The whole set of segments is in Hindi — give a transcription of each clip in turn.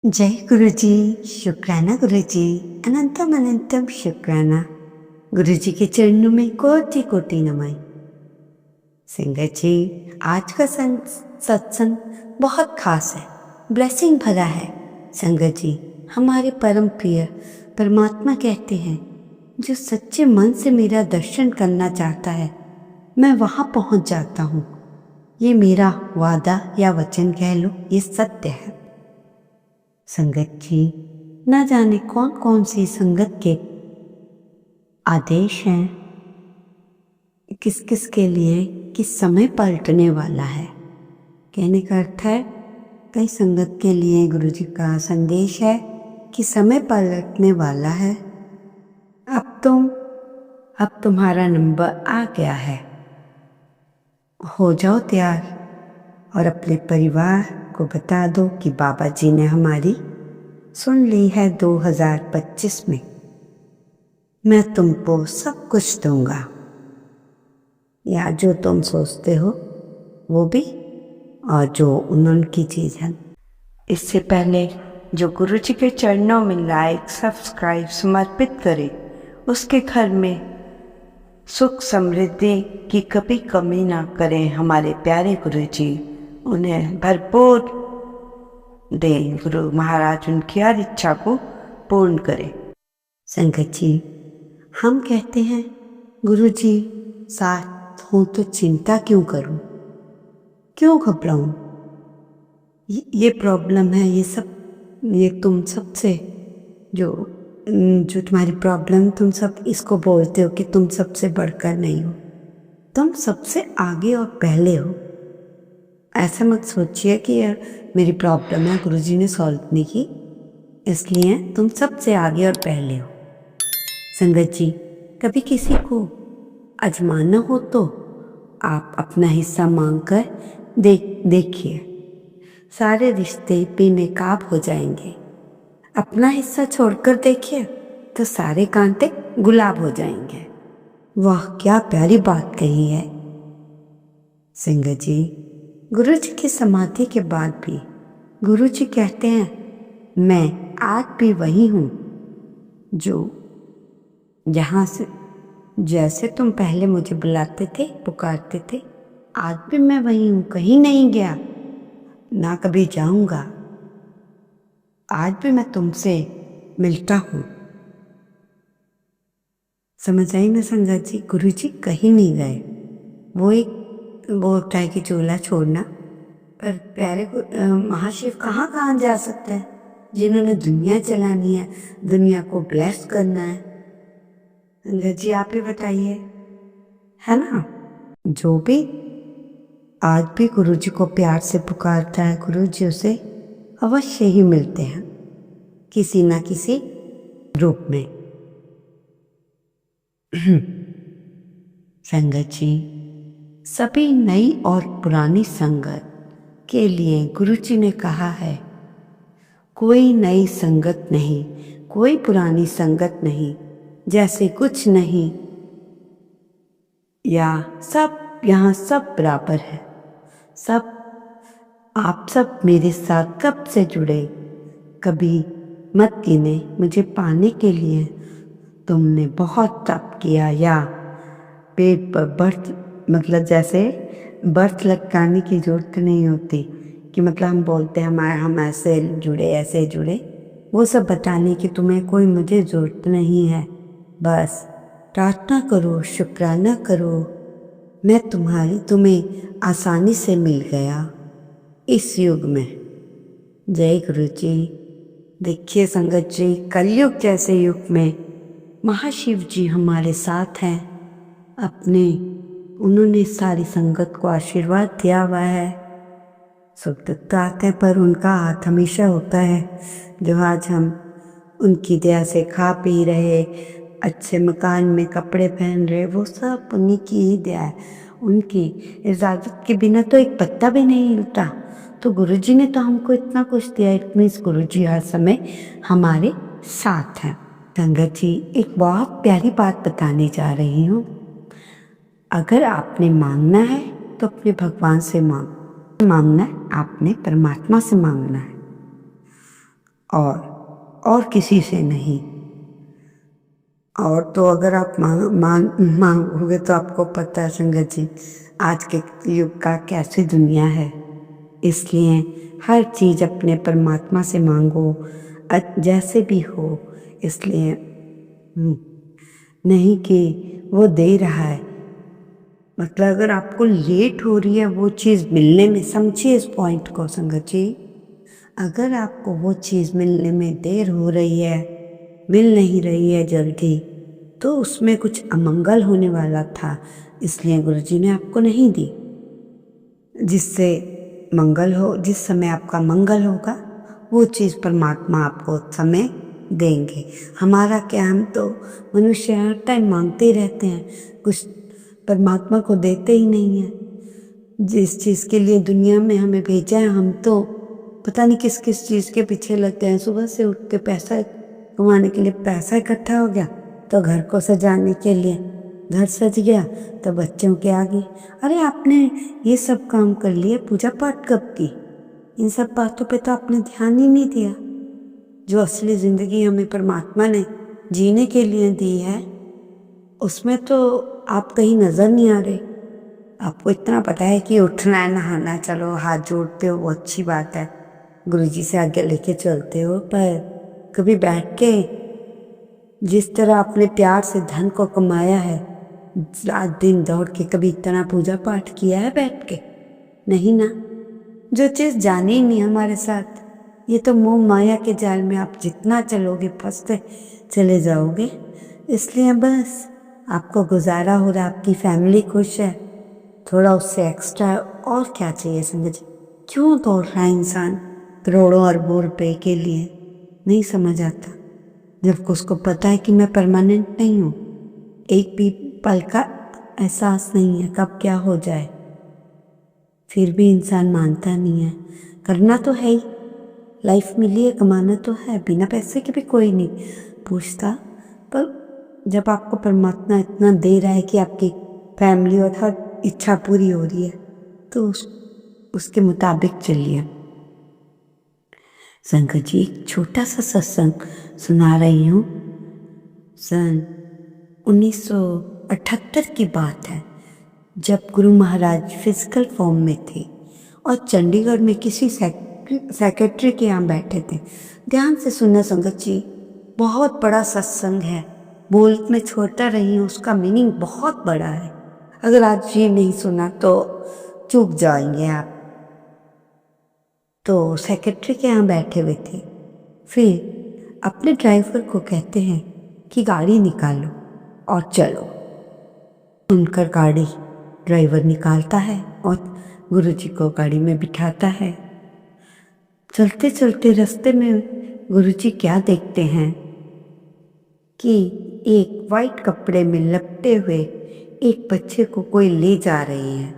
जय गुरु जी। शुक्राना गुरु जी। अनंतम अनंतम शुक्राना। गुरु जी के चरणों में कोटि कोटि नमन। संगत जी, आज का सत्संग बहुत खास है, ब्लेसिंग भरा है। संगत जी, हमारे परम प्रिय परमात्मा कहते हैं, जो सच्चे मन से मेरा दर्शन करना चाहता है मैं वहां पहुंच जाता हूँ। ये मेरा वादा या वचन कह लो, ये सत्य है। संगत जी, न जाने कौन कौन सी संगत के आदेश हैं, किस किस के लिए किस समय पलटने वाला है। कहने का अर्थ है, कई संगत के लिए गुरु जी का संदेश है कि समय पलटने वाला है। अब तुम्हारा नंबर आ गया है। हो जाओ तैयार और अपने परिवार को बता दो कि बाबा जी ने हमारी सुन ली है। 2025 में मैं तुमको सब कुछ दूंगा, या जो तुम सोचते हो वो भी, और जो उनकी चीज है। इससे पहले जो गुरु जी के चरणों में लाइक सब्सक्राइब समर्पित करे, उसके घर में सुख समृद्धि की कभी कमी ना करें। हमारे प्यारे गुरु जी उन्हें भरपूर दें। गुरु महाराज उनकी हर इच्छा को पूर्ण करें। संगत जी, हम कहते हैं गुरु जी साथ हो तो चिंता क्यों करूं, क्यों घबराऊं। ये प्रॉब्लम है, ये तुम सबसे जो तुम्हारी प्रॉब्लम, तुम सब इसको बोलते हो कि तुम सबसे बढ़कर नहीं हो, तुम सबसे आगे और पहले हो। ऐसा मत सोचिए कि यार मेरी प्रॉब्लम है, गुरुजी ने सॉल्व नहीं की इसलिए तुम सबसे आगे और पहले हो। संगत जी, कभी किसी को आजमाना हो तो आप अपना हिस्सा मांगकर देखिए, सारे रिश्ते बेनकाब हो जाएंगे। अपना हिस्सा छोड़कर देखिए तो सारे कांटे गुलाब हो जाएंगे। वाह, क्या प्यारी बात कही है। संगत जी, गुरु जी की समाधि के बाद भी गुरु जी कहते हैं, मैं आज भी वही हूं जो जहां से जैसे तुम पहले मुझे बुलाते थे, पुकारते थे, आज भी मैं वही हूं, कहीं नहीं गया, ना कभी जाऊंगा। आज भी मैं तुमसे मिलता हूं। समझ आई ना संगत जी, गुरु जी कहीं नहीं गए। वो होता है कि चोला छोड़ना, पर प्यारे को महाशिव कहाँ कहाँ जा सकते हैं, जिन्होंने दुनिया चलानी है, दुनिया को ब्लेस करना है। संगत जी, आप ही बताइए, है ना। जो भी आज भी गुरु जी को प्यार से पुकारता है, गुरु जी उसे अवश्य ही मिलते हैं किसी ना किसी रूप में। संगत जी, सभी नई और पुरानी संगत के लिए गुरु जी ने कहा है, कोई नई संगत नहीं, कोई पुरानी संगत नहीं, जैसे कुछ नहीं, या यहाँ सब बराबर है। आप सब मेरे साथ कब से जुड़े, कभी मत गिने मुझे पाने के लिए तुमने बहुत तप किया, या पेट पर जैसे बर्थ लगाने की जरूरत नहीं होती कि हम बोलते हैं हम ऐसे जुड़े, वो सब बताने की तुम्हें कोई मुझे जरूरत नहीं है। बस प्रार्थना करो, शुक्राना करो, मैं तुम्हें आसानी से मिल गया इस युग में। जय गुरु जी। देखिए संगत जी, कलयुग जैसे युग में महाशिव जी हमारे साथ हैं। उन्होंने सारी संगत को आशीर्वाद दिया हुआ है। सुख दुख तो आते हैं, पर उनका हाथ हमेशा होता है। जो आज हम उनकी दया से खा पी रहे, अच्छे मकान में कपड़े पहन रहे, वो सब उन्हीं की ही दया है। उनकी इजाज़त के बिना तो एक पत्ता भी नहीं हिलता। तो गुरुजी ने तो हमको इतना कुछ दिया, इट मीन्स गुरुजी हर समय हमारे साथ हैं। संगत जी, एक बहुत प्यारी बात बताने जा रही हूँ। अगर आपने मांगना है तो अपने भगवान से मांगना है, आपने परमात्मा से मांगना है। और किसी से नहीं। और तो अगर आप मांगोगे तो आपको पता है संगत जी, आज के युग का कैसी दुनिया है। इसलिए हर चीज़ अपने परमात्मा से मांगो, जैसे भी हो। इसलिए नहीं कि वो दे रहा है, मतलब अगर आपको लेट हो रही है वो चीज़ मिलने में, समझिए इस पॉइंट को संगत जी, अगर आपको वो चीज़ मिलने में देर हो रही है, मिल नहीं रही है जल्दी, तो उसमें कुछ अमंगल होने वाला था, इसलिए गुरुजी ने आपको नहीं दी। जिससे मंगल हो, जिस समय आपका मंगल होगा वो चीज़ परमात्मा आपको उस समय देंगे। हमारा क्या, हम तो मनुष्य हर टाइम मांगते ही रहते हैं, कुछ परमात्मा को देते ही नहीं हैं। जिस चीज़ के लिए दुनिया में हमें भेजा है, हम तो पता नहीं किस किस चीज़ के पीछे लगते हैं। सुबह से उठ के पैसा कमाने के लिए, पैसा इकट्ठा हो गया तो घर को सजाने के लिए घर सज गया, तो बच्चों के आगे, अरे आपने ये सब काम कर लिए, पूजा पाठ कब की? इन सब बातों पे तो आपने ध्यान ही नहीं दिया। जो असली ज़िंदगी हमें परमात्मा ने जीने के लिए दी है, उसमें तो आप कहीं नज़र नहीं आ रहे। आपको इतना पता है कि उठना है, नहाना, चलो हाथ जोड़ते हो, वो अच्छी बात है, गुरुजी से आगे लेके चलते हो, पर कभी बैठ के जिस तरह आपने प्यार से धन को कमाया है, रात दिन दौड़ के कभी इतना पूजा पाठ किया है बैठ के? नहीं ना। जो चीज़ जानी ही नहीं हमारे साथ, ये तो मोह माया के जाल में आप जितना चलोगे फंसते चले जाओगे। इसलिए बस आपको गुजारा हो रहा, आपकी फैमिली खुश है, थोड़ा उससे एक्स्ट्रा और क्या चाहिए संगत जी? क्यों दौड़ रहा है इंसान करोड़ों अरबों रुपए के लिए? नहीं समझ आता, जबकि उसको पता है कि मैं परमानेंट नहीं हूँ, एक भी पल का एहसास नहीं है कब क्या हो जाए। फिर भी इंसान मानता नहीं है। करना तो है ही, लाइफ मिली है, कमाना तो है, बिना पैसे के भी कोई नहीं पूछता। पर जब आपको परमात्मा इतना दे रहा है कि आपकी फैमिली और हर इच्छा पूरी हो रही है, तो उसके मुताबिक चलिए। संगत जी, एक छोटा सा सत्संग सुना रही हूँ। सन 1978 की बात है, जब गुरु महाराज फिजिकल फॉर्म में थे और चंडीगढ़ में किसी सेक्रेटरी के यहाँ बैठे थे। ध्यान से सुनना संगत जी, बहुत बड़ा सत्संग है, बोल में छोटा रही हूँ, उसका मीनिंग बहुत बड़ा है। अगर आज ये नहीं सुना तो चूक जाएंगे आप। तो सेक्रेटरी के यहाँ बैठे हुए थे, फिर अपने ड्राइवर को कहते हैं कि गाड़ी निकालो और चलो। उनकर गाड़ी ड्राइवर निकालता है और गुरुजी को गाड़ी में बिठाता है। चलते चलते रास्ते में गुरुजी क्या देखते हैं कि एक वाइट कपड़े में लपटे हुए एक बच्चे को कोई ले जा रही है।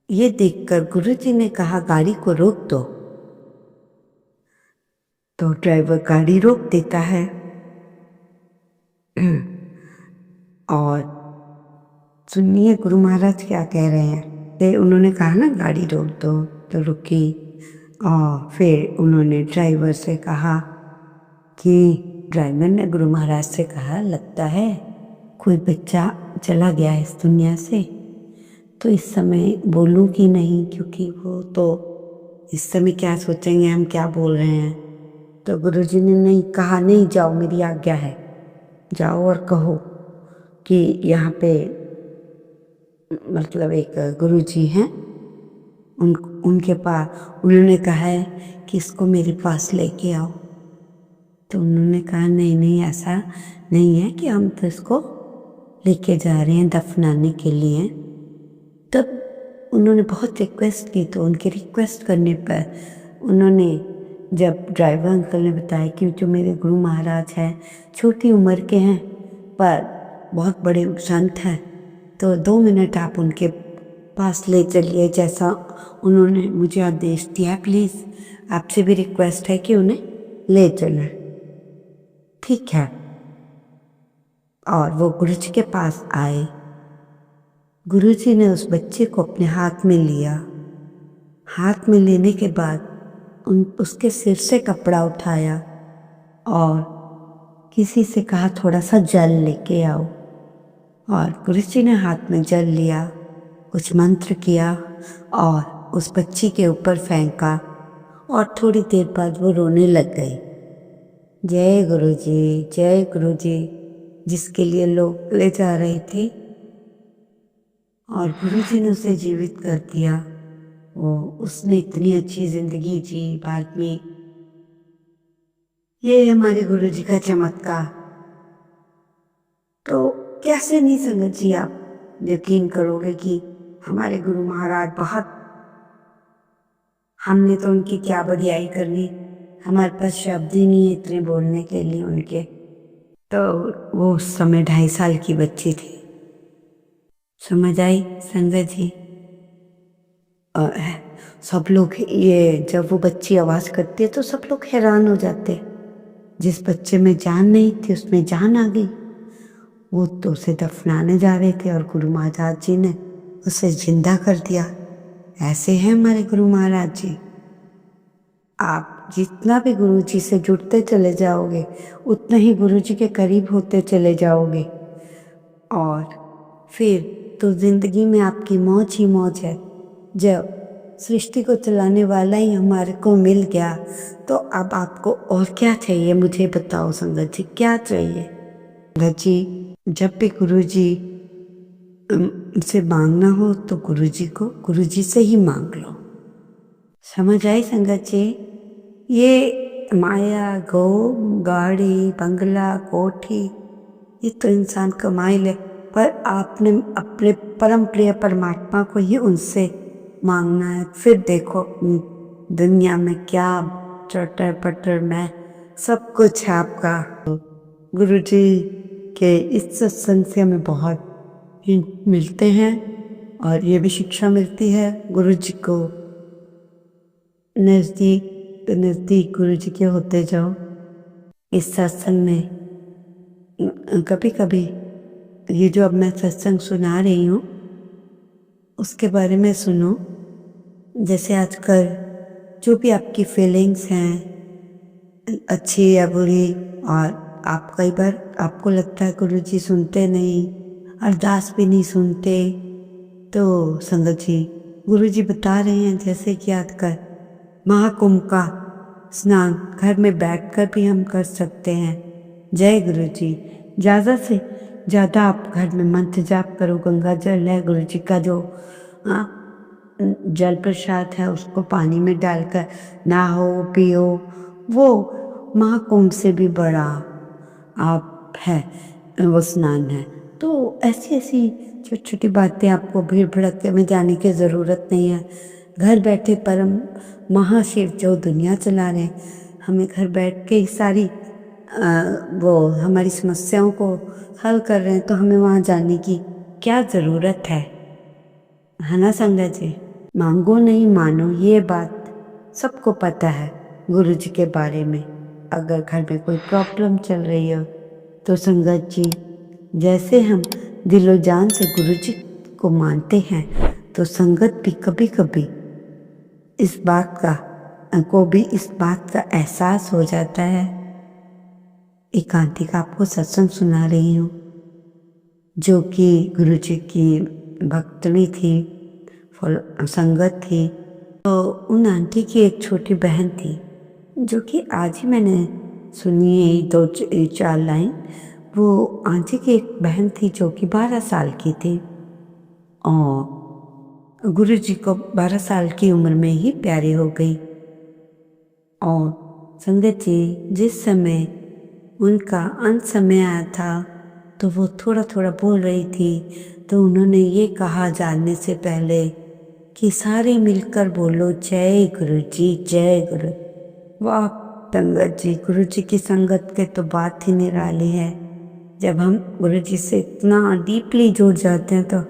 ये देखकर गुरुजी ने कहा, गाड़ी को रोक दो। तो ड्राइवर गाड़ी रोक देता है और सुनिए गुरु महाराज क्या कह रहे हैं। फिर उन्होंने कहा ना गाड़ी रोक दो, तो रुकी। और फिर उन्होंने ड्राइवर से कहा कि ड्राइवर ने गुरु महाराज से कहा, लगता है कोई बच्चा चला गया है इस दुनिया से, तो इस समय बोलूं कि नहीं, क्योंकि वो तो इस समय क्या सोचेंगे हम क्या बोल रहे हैं। तो गुरुजी ने नहीं कहा, नहीं जाओ, मेरी आज्ञा है, जाओ और कहो कि यहाँ पे मतलब एक गुरुजी हैं, उनके पास उन्होंने कहा है कि इसको मेरे पास लेके आओ। तो उन्होंने कहा, नहीं नहीं, ऐसा नहीं है कि हम तो इसको लेके जा रहे हैं दफनाने के लिए। तब उन्होंने बहुत रिक्वेस्ट की, तो उनके रिक्वेस्ट करने पर उन्होंने, जब ड्राइवर अंकल ने बताया कि जो मेरे गुरु महाराज हैं छोटी उम्र के हैं पर बहुत बड़े संत हैं, तो 2 मिनट आप उनके पास ले चलिए, जैसा उन्होंने मुझे आदेश दिया, प्लीज़ आपसे भी रिक्वेस्ट है कि उन्हें ले चलें। ठीक है। और वो गुरुजी के पास आए। गुरुजी ने उस बच्चे को अपने हाथ में लिया। हाथ में लेने के बाद उसके सिर से कपड़ा उठाया और किसी से कहा थोड़ा सा जल लेके आओ। और गुरुजी ने हाथ में जल लिया, कुछ मंत्र किया और उस बच्ची के ऊपर फेंका और थोड़ी देर बाद वो रोने लग गई। जय गुरुजी, जय गुरुजी, जिसके लिए लोग ले जा रही थी और गुरुजी ने उसे जीवित कर दिया। उसने इतनी अच्छी जिंदगी जी बाद में। ये हमारे गुरुजी का चमत्कार। तो कैसे नहीं संगत जी आप यकीन करोगे कि हमारे गुरु महाराज बहुत, हमने तो उनकी क्या बड़ाई करनी, हमारे पास शब्द ही नहीं है इतने बोलने के लिए उनके। तो वो उस समय 2.5 साल की बच्ची थी। समझ आई संगत जी? सब लोग ये जब वो बच्ची आवाज करती है तो सब लोग हैरान हो जाते। जिस बच्चे में जान नहीं थी उसमें जान आ गई। वो तो उसे दफनाने जा रहे थे और गुरु महाराज जी ने उसे जिंदा कर दिया। ऐसे हैं हमारे गुरु महाराज जी। आप जितना भी गुरु जी से जुड़ते चले जाओगे उतना ही गुरु जी के करीब होते चले जाओगे और फिर तो जिंदगी में आपकी मौज ही मौज है। जब सृष्टि को चलाने वाला ही हमारे को मिल गया तो अब आपको और क्या चाहिए मुझे बताओ संगत जी, क्या चाहिए? संगत जी, जब भी गुरु जी से मांगना हो तो गुरु जी से ही मांग लो। समझ आई संगत जी? ये माया, गो, गाड़ी, बंगला, कोठी, ये तो इंसान कमाई ले, पर आपने अपने परम प्रिय परमात्मा को ही उनसे मांगना है। फिर देखो दुनिया में क्या चटर पटर में सब कुछ है आपका। गुरु जी के इस सत्संग से हमें बहुत मिलते हैं और ये भी शिक्षा मिलती है गुरु जी को नज़दीक गुरु जी के होते जाओ। इस सत्संग में कभी कभी ये जो अब मैं सत्संग सुना रही हूँ उसके बारे में सुनो। जैसे आजकल जो भी आपकी फीलिंग्स हैं अच्छी या बुरी, और आप कई बार आपको लगता है गुरु जी सुनते नहीं, अरदास भी नहीं सुनते, तो संगत जी गुरु जी बता रहे हैं जैसे कि आजकल महाकुंभ का स्नान घर में बैठकर भी हम कर सकते हैं। जय गुरु जी। ज़्यादा से ज़्यादा आप घर में मंत्र जाप करो। गंगा जल है गुरु जी का जो जल प्रसाद है उसको पानी में डालकर नहाओ पियो। वो महाकुंभ से भी बड़ा आप है वो स्नान है। तो ऐसी ऐसी छोटी छोटी बातें, आपको भीड़ भड़के में जाने की ज़रूरत नहीं है। घर बैठे परम महाशिव जो दुनिया चला रहे हमें घर बैठ के ही सारी वो हमारी समस्याओं को हल कर रहे हैं, तो हमें वहाँ जाने की क्या ज़रूरत है ना संगत जी? मांगो नहीं मानो, ये बात सबको पता है गुरु जी के बारे में। अगर घर में कोई प्रॉब्लम चल रही हो तो संगत जी जैसे हम दिलो जान से गुरु जी को मानते हैं तो संगत भी कभी कभी इस बात का एहसास हो जाता है। एकांतिक आपको सत्संग सुना रही हूँ जो कि गुरु जी की भक्तनी थी, संगत थी। तो उन आंटी की एक छोटी बहन थी जो कि आज ही मैंने सुनी है 2-4 लाइन। वो आंटी की एक बहन थी जो कि 12 साल की थी और गुरु जी को 12 साल की उम्र में ही प्यारी हो गई। और संगत जी जिस समय उनका अंत समय आया था तो वो थोड़ा थोड़ा बोल रही थी, तो उन्होंने ये कहा जानने से पहले कि सारे मिलकर बोलो जय गुरु जी, जय गुरु। वाह संगत जी, गुरु जी की संगत के तो बात ही निराली है। जब हम गुरु जी से इतना डीपली जुड़ जाते हैं तो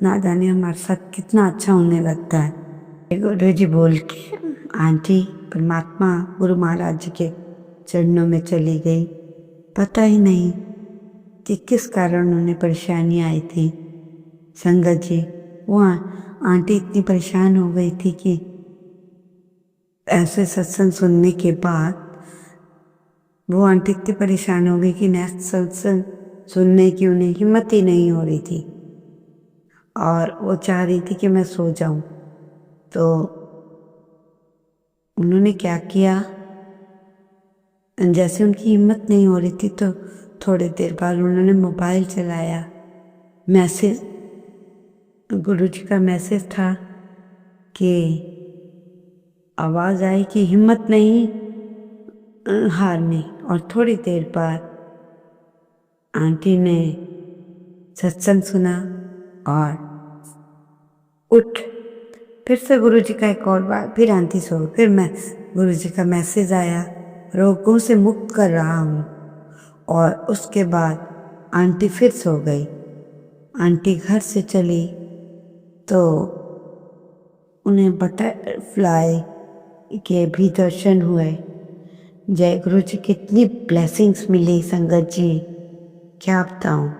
ना जाने हमारे साथ कितना अच्छा होने लगता है। गुरु जी बोल के आंटी परमात्मा गुरु महाराज जी के चरणों में चली गई। पता ही नहीं कि किस कारण उन्हें परेशानी आई थी। संगत जी वो आंटी इतनी परेशान हो गई थी कि ऐसे सत्संग सुनने के बाद वो आंटी इतनी परेशान हो गई कि नेक्स्ट सत्संग सुनने की उन्हें हिम्मत ही नहीं हो रही थी और वो चाह रही थी कि मैं सो जाऊं। तो उन्होंने क्या किया, जैसे उनकी हिम्मत नहीं हो रही थी तो थोड़ी देर बाद उन्होंने मोबाइल चलाया। मैसेज, गुरुजी का मैसेज था कि आवाज़ आई कि हिम्मत नहीं हारनी। और थोड़ी देर बाद आंटी ने सत्संग सुना और उठ, फिर से गुरुजी का एक और बार, फिर आंटी सो, फिर मैं गुरुजी का मैसेज आया, रोगों से मुक्त कर रहा हूँ। और उसके बाद आंटी फिर सो गई। आंटी घर से चली तो उन्हें बटरफ्लाई के भी दर्शन हुए। जय गुरु जी, कितनी ब्लेसिंग्स मिली संगत जी, क्या बताऊं।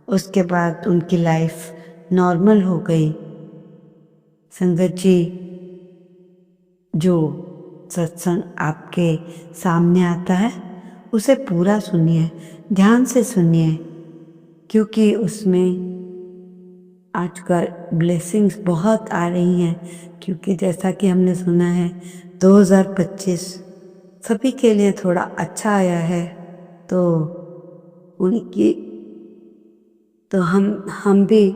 उसके बाद उनकी लाइफ नॉर्मल हो गई। संगत जी, जो सत्संग आपके सामने आता है उसे पूरा सुनिए, ध्यान से सुनिए, क्योंकि उसमें आजकल ब्लेसिंग्स बहुत आ रही हैं। क्योंकि जैसा कि हमने सुना है 2025 सभी के लिए थोड़ा अच्छा आया है। तो उनकी तो हम भी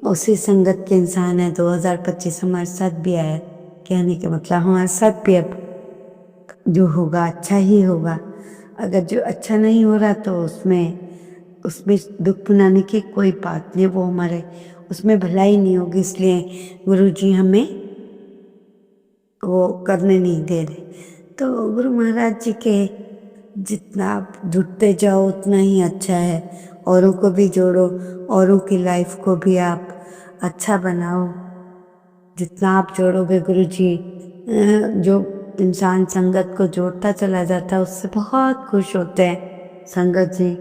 उसी संगत के इंसान हैं। 2025 हमारे साथ भी आया, कहने के मतलब हमारे साथ भी अब जो होगा अच्छा ही होगा। अगर जो अच्छा नहीं हो रहा तो उसमें दुख मनाने की कोई बात नहीं, वो हमारे उसमें भलाई नहीं होगी। इसलिए गुरुजी हमें वो करने नहीं दे रहे। तो गुरु महाराज जी के जितना आप जुड़ते जाओ उतना ही अच्छा है। औरों को भी जोड़ो, औरों की लाइफ को भी आप अच्छा बनाओ। जितना आप जोड़ोगे गुरुजी, जो इंसान संगत को जोड़ता चला जाता है उससे बहुत खुश होते हैं संगत जी।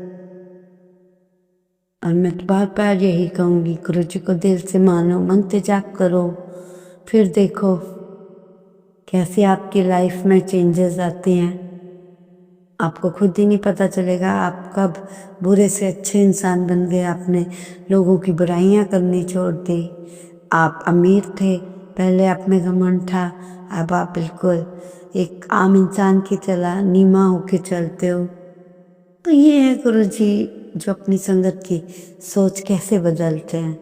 और मैं तो बार बार यही कहूँगी, गुरु जी को दिल से मानो, मंत्र जाप करो, फिर देखो कैसे आपकी लाइफ में चेंजेस आते हैं। आपको खुद ही नहीं पता चलेगा आप कब बुरे से अच्छे इंसान बन गए। आपने लोगों की बुराइयां करनी छोड़ दी। आप अमीर थे, पहले आप में घमंड था, अब आप बिल्कुल एक आम इंसान की तरह नीमा होके चलते हो। तो ये है गुरु जी जो अपनी संगत की सोच कैसे बदलते हैं।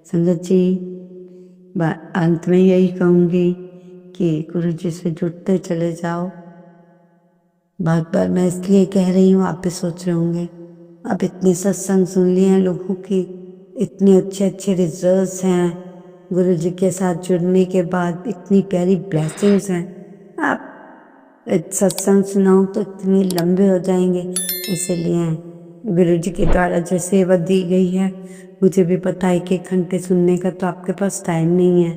संगत जी, अंत में यही कहूँगी कि गुरु जी से जुड़ते चले जाओ। बार बार मैं इसलिए कह रही हूँ, आप भी सोच रहे होंगे अब इतने सत्संग सुन लिए हैं लोगों की, इतने अच्छे अच्छे रिजल्ट्स हैं, गुरु जी के साथ जुड़ने के बाद इतनी प्यारी ब्लेसिंग्स हैं। आप सत्संग सुनाऊं तो इतने लंबे हो जाएंगे, इसलिए गुरु जी के द्वारा जो सेवा दी गई है, मुझे भी पता है कि 1 घंटे सुनने का तो आपके पास टाइम नहीं है।